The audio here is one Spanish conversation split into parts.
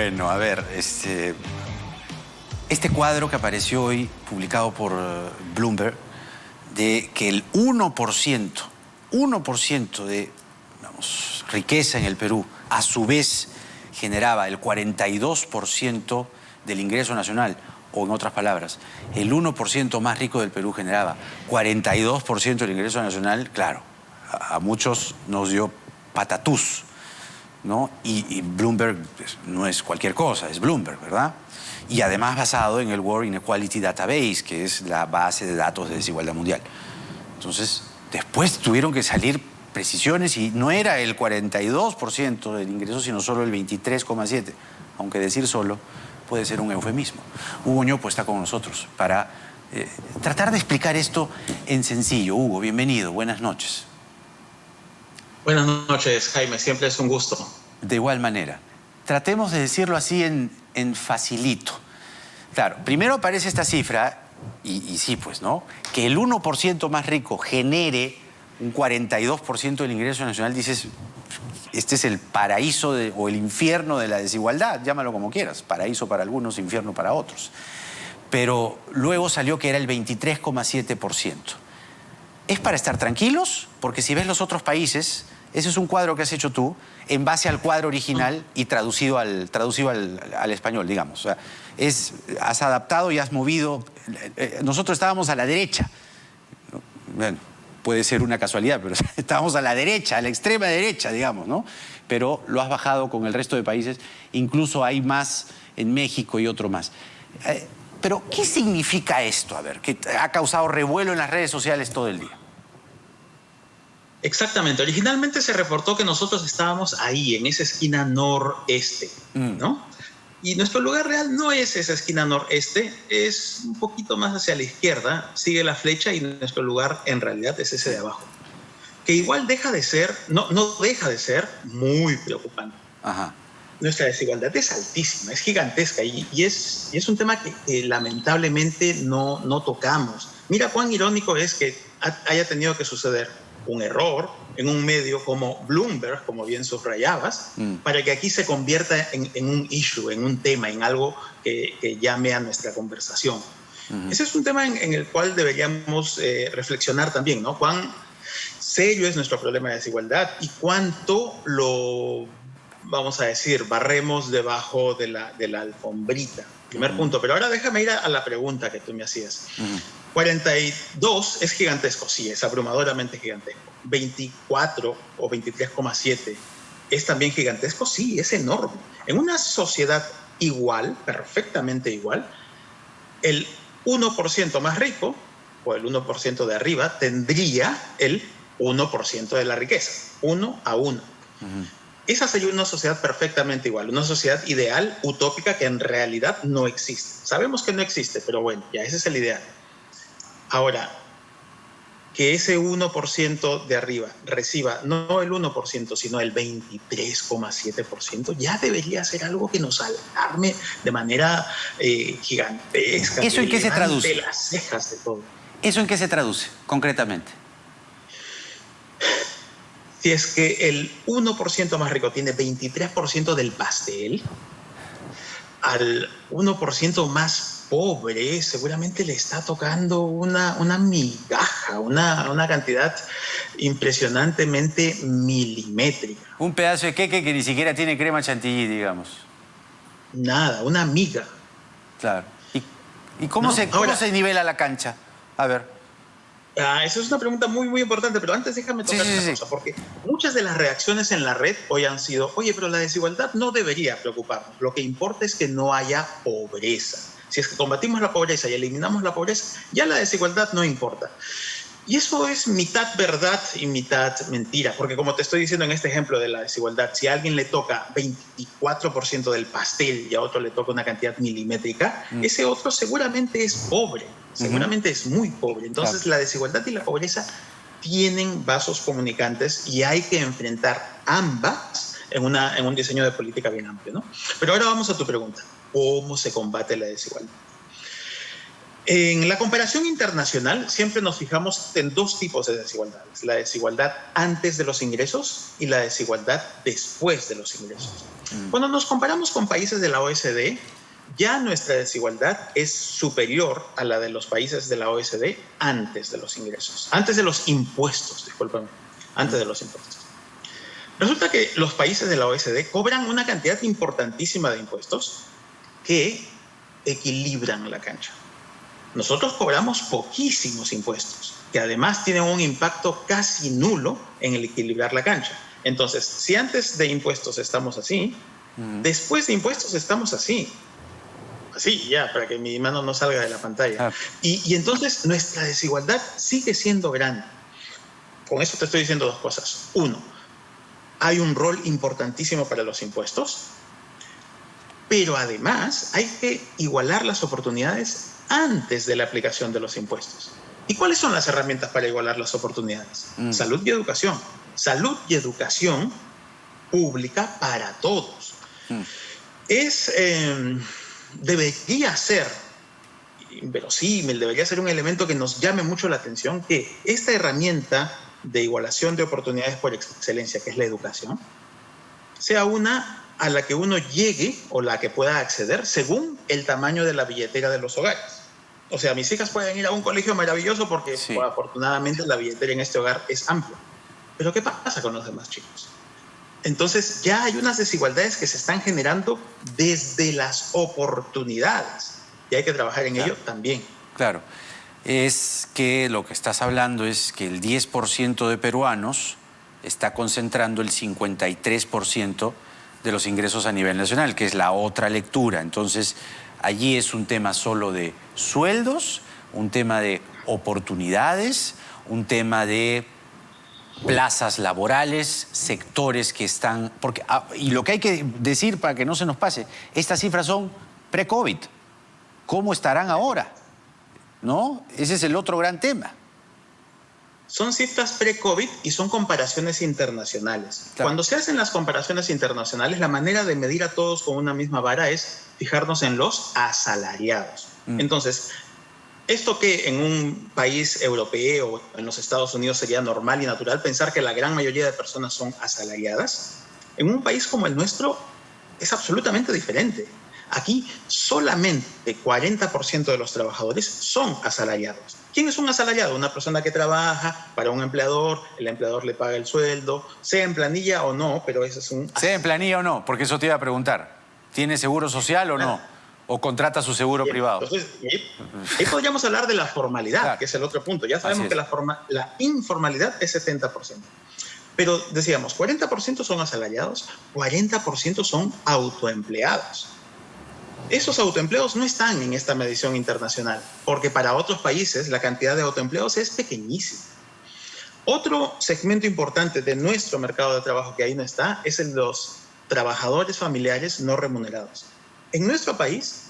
Bueno, a ver, este cuadro que apareció hoy, publicado por Bloomberg, de que el 1% de, vamos, riqueza en el Perú, a su vez generaba el 42% del ingreso nacional, o en otras palabras, el 1% más rico del Perú generaba 42% del ingreso nacional, claro, a muchos nos dio patatús, ¿no? Y Bloomberg no es cualquier cosa, es Bloomberg, ¿verdad? Y además basado en el World Inequality Database, que es la base de datos de desigualdad mundial. Entonces, después tuvieron que salir precisiones y no era el 42% del ingreso, sino solo el 23,7%. Aunque decir solo puede ser un eufemismo. Hugo Ñopo está con nosotros para tratar de explicar esto en sencillo. Hugo, bienvenido, buenas noches. Buenas noches, Jaime, siempre es un gusto. De igual manera, tratemos de decirlo así en facilito. Claro, primero aparece esta cifra, y sí, pues, ¿no? Que el 1% más rico genere un 42% del ingreso nacional, dices, este es el paraíso o el infierno de la desigualdad, llámalo como quieras, paraíso para algunos, infierno para otros. Pero luego salió que era el 23,7%. ¿Es para estar tranquilos? Porque si ves los otros países, ese es un cuadro que has hecho tú en base al cuadro original y traducido al español, digamos. O sea, has adaptado y has movido. Nosotros estábamos a la derecha. Bueno, puede ser una casualidad, pero estábamos a la derecha, a la extrema derecha, digamos, ¿no? Pero lo has bajado con el resto de países. Incluso hay más en México y otro más. Pero, ¿qué significa esto? A ver, que ha causado revuelo en las redes sociales todo el día. Exactamente. Originalmente se reportó que nosotros estábamos ahí, en esa esquina noreste, ¿no? Y nuestro lugar real no es esa esquina noreste, es un poquito más hacia la izquierda, sigue la flecha y nuestro lugar en realidad es ese de abajo. Que igual deja de ser, no deja de ser muy preocupante. Ajá. Nuestra desigualdad es altísima, es gigantesca y es un tema que lamentablemente no tocamos. Mira cuán irónico es que haya tenido que suceder un error en un medio como Bloomberg, como bien subrayabas, para que aquí se convierta en un issue, en un tema, en algo que llame a nuestra conversación. Ese es un tema en el cual deberíamos reflexionar también, ¿no? Cuán serio es nuestro problema de desigualdad y cuánto lo, vamos a decir, barremos debajo de la alfombrita. Primer punto. Pero ahora déjame ir a la pregunta que tú me hacías. 42 es gigantesco, sí, es abrumadoramente gigantesco. 24 o 23,7 es también gigantesco, sí, es enorme. En una sociedad igual, perfectamente igual, el 1% más rico, o el 1% de arriba, tendría el 1% de la riqueza, 1 a 1. Esa sería una sociedad perfectamente igual, una sociedad ideal, utópica, que en realidad no existe. Sabemos que no existe, pero bueno, ya ese es el ideal. Ahora, que ese 1% de arriba reciba no el 1%, sino el 23,7%, ya debería ser algo que nos alarme de manera gigantesca. ¿Eso en qué se traduce? Las cejas de todo. ¿Eso en qué se traduce, concretamente? Si es que el 1% más rico tiene 23% del pastel, al 1% más pobre seguramente le está tocando una migaja, una cantidad impresionantemente milimétrica. Un pedazo de queque que ni siquiera tiene crema chantilly, digamos. Nada, una miga. Claro. ¿Y cómo se nivela la cancha? A ver. Esa es una pregunta muy, muy importante, pero antes déjame tocar una cosa, porque muchas de las reacciones en la red hoy han sido, oye, pero la desigualdad no debería preocuparnos, lo que importa es que no haya pobreza. Si es que combatimos la pobreza y eliminamos la pobreza, ya la desigualdad no importa. Y eso es mitad verdad y mitad mentira, porque como te estoy diciendo en este ejemplo de la desigualdad, si a alguien le toca 24% del pastel y a otro le toca una cantidad milimétrica, ese otro seguramente es pobre, seguramente es muy pobre. Entonces la desigualdad y la pobreza tienen vasos comunicantes y hay que enfrentar ambas en un diseño de política bien amplio, ¿no? Pero ahora vamos a tu pregunta, ¿cómo se combate la desigualdad? En la comparación internacional siempre nos fijamos en dos tipos de desigualdades, la desigualdad antes de los ingresos y la desigualdad después de los ingresos. Cuando nos comparamos con países de la OECD, ya nuestra desigualdad es superior a la de los países de la OECD antes de los ingresos, antes de los impuestos, discúlpame, antes de los impuestos. Resulta que los países de la OECD cobran una cantidad importantísima de impuestos que equilibran la cancha. Nosotros cobramos poquísimos impuestos, que además tienen un impacto casi nulo en el equilibrar la cancha. Entonces, si antes de impuestos estamos así, después de impuestos estamos así. Así, ya, para que mi mano no salga de la pantalla. Y entonces nuestra desigualdad sigue siendo grande. Con eso te estoy diciendo dos cosas. Uno, hay un rol importantísimo para los impuestos, pero además hay que igualar las oportunidades antes de la aplicación de los impuestos. ¿Y cuáles son las herramientas para igualar las oportunidades? Salud y educación. Salud y educación pública para todos. Debería ser inverosímil, debería ser un elemento que nos llame mucho la atención que esta herramienta de igualación de oportunidades por excelencia, que es la educación, sea una a la que uno llegue o la que pueda acceder según el tamaño de la billetera de los hogares. O sea, mis hijas pueden ir a un colegio maravilloso porque afortunadamente la billetera en este hogar es amplia. Pero ¿qué pasa con los demás chicos? Entonces ya hay unas desigualdades que se están generando desde las oportunidades y hay que trabajar en ello también. Claro, es que lo que estás hablando es que el 10% de peruanos está concentrando el 53% de los ingresos a nivel nacional, que es la otra lectura. Entonces, allí es un tema solo de sueldos, un tema de oportunidades, un tema de plazas laborales, sectores que están... y lo que hay que decir para que no se nos pase, estas cifras son pre-COVID. ¿Cómo estarán ahora? ¿No? Ese es el otro gran tema. Son cifras pre-COVID y son comparaciones internacionales. Claro. Cuando se hacen las comparaciones internacionales, la manera de medir a todos con una misma vara es fijarnos en los asalariados. Entonces, esto que en un país europeo o en los Estados Unidos sería normal y natural pensar que la gran mayoría de personas son asalariadas, en un país como el nuestro es absolutamente diferente. Aquí solamente 40% de los trabajadores son asalariados. ¿Quién es un asalariado? Una persona que trabaja para un empleador, el empleador le paga el sueldo, sea en planilla o no, pero ese es un... Sea en planilla o no, porque eso te iba a preguntar. ¿Tiene seguro social o no? ¿O contrata su seguro privado? Entonces, ahí podríamos hablar de la formalidad, que es el otro punto. Ya sabemos que la informalidad es 70%. Pero decíamos, 40% son asalariados, 40% son autoempleados. Esos autoempleos no están en esta medición internacional, porque para otros países la cantidad de autoempleos es pequeñísima. Otro segmento importante de nuestro mercado de trabajo que ahí no está es el de los trabajadores familiares no remunerados. En nuestro país,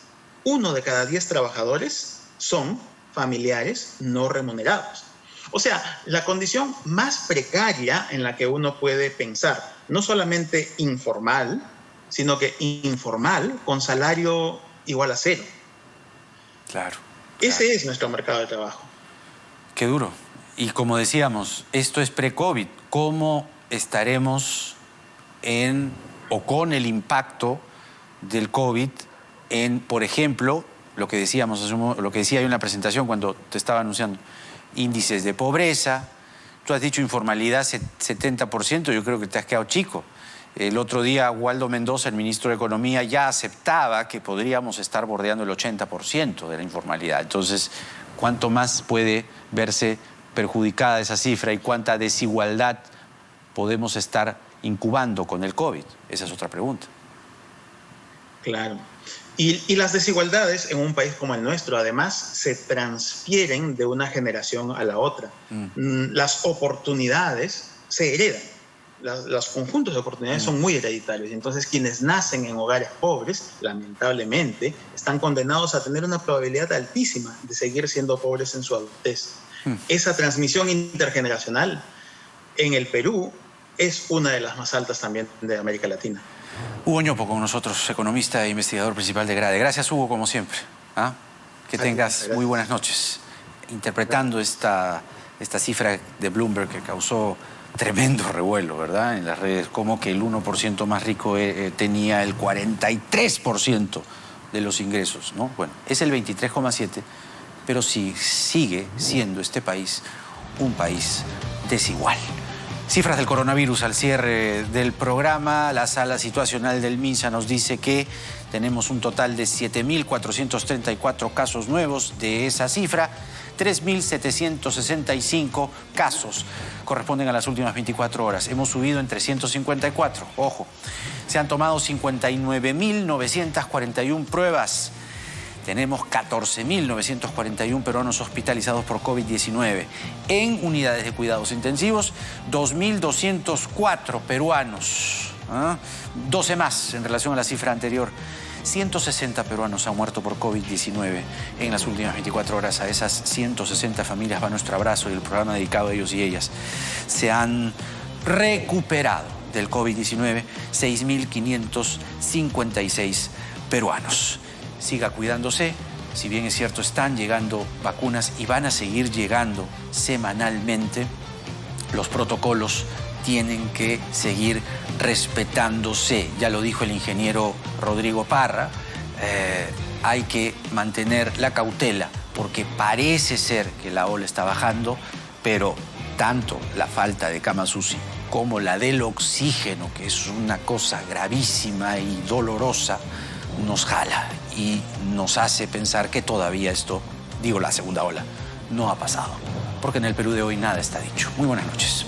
1 de cada 10 trabajadores son familiares no remunerados. O sea, la condición más precaria en la que uno puede pensar, no solamente informal, sino que informal con salario igual a 0. Claro. Ese es nuestro mercado de trabajo. Qué duro. Y como decíamos, esto es pre-COVID. ¿Cómo estaremos con el impacto del COVID en, por ejemplo, lo que decía yo en la presentación cuando te estaba anunciando, índices de pobreza? Tú has dicho informalidad 70%, yo creo que te has quedado chico. El otro día, Waldo Mendoza, el ministro de Economía, ya aceptaba que podríamos estar bordeando el 80% de la informalidad. Entonces, ¿cuánto más puede verse perjudicada esa cifra y cuánta desigualdad podemos estar incubando con el COVID? Esa es otra pregunta. Claro. Y las desigualdades en un país como el nuestro, además, se transfieren de una generación a la otra. Las oportunidades se heredan. Los conjuntos de oportunidades son muy hereditarios. Entonces, quienes nacen en hogares pobres, lamentablemente, están condenados a tener una probabilidad altísima de seguir siendo pobres en su adultez. Esa transmisión intergeneracional en el Perú es una de las más altas también de América Latina. Hugo Ñopo con nosotros, economista e investigador principal de GRADE. Gracias, Hugo, como siempre. Que tengas muy buenas noches. Interpretando esta cifra de Bloomberg que causó tremendo revuelo, ¿verdad? En las redes, como que el 1% más rico tenía el 43% de los ingresos, ¿no? Bueno, es el 23,7%, pero sí sigue siendo este país un país desigual. Cifras del coronavirus al cierre del programa. La sala situacional del MINSA nos dice que tenemos un total de 7.434 casos nuevos. De esa cifra, 3.765 casos corresponden a las últimas 24 horas. Hemos subido en 354. Ojo, se han tomado 59.941 pruebas. Tenemos 14.941 peruanos hospitalizados por COVID-19. En unidades de cuidados intensivos, 2.204 peruanos. 12 más en relación a la cifra anterior. 160 peruanos han muerto por COVID-19 en las últimas 24 horas. A esas 160 familias va nuestro abrazo y el programa dedicado a ellos y ellas. Se han recuperado del COVID-19 6.556 peruanos. Siga cuidándose. Si bien es cierto, están llegando vacunas y van a seguir llegando semanalmente, los protocolos tienen que seguir respetándose. Ya lo dijo el ingeniero Rodrigo Parra, hay que mantener la cautela porque parece ser que la ola está bajando, pero tanto la falta de camas UCI como la del oxígeno, que es una cosa gravísima y dolorosa, nos jala y nos hace pensar que todavía esto, digo la segunda ola, no ha pasado. Porque en el Perú de hoy nada está dicho. Muy buenas noches.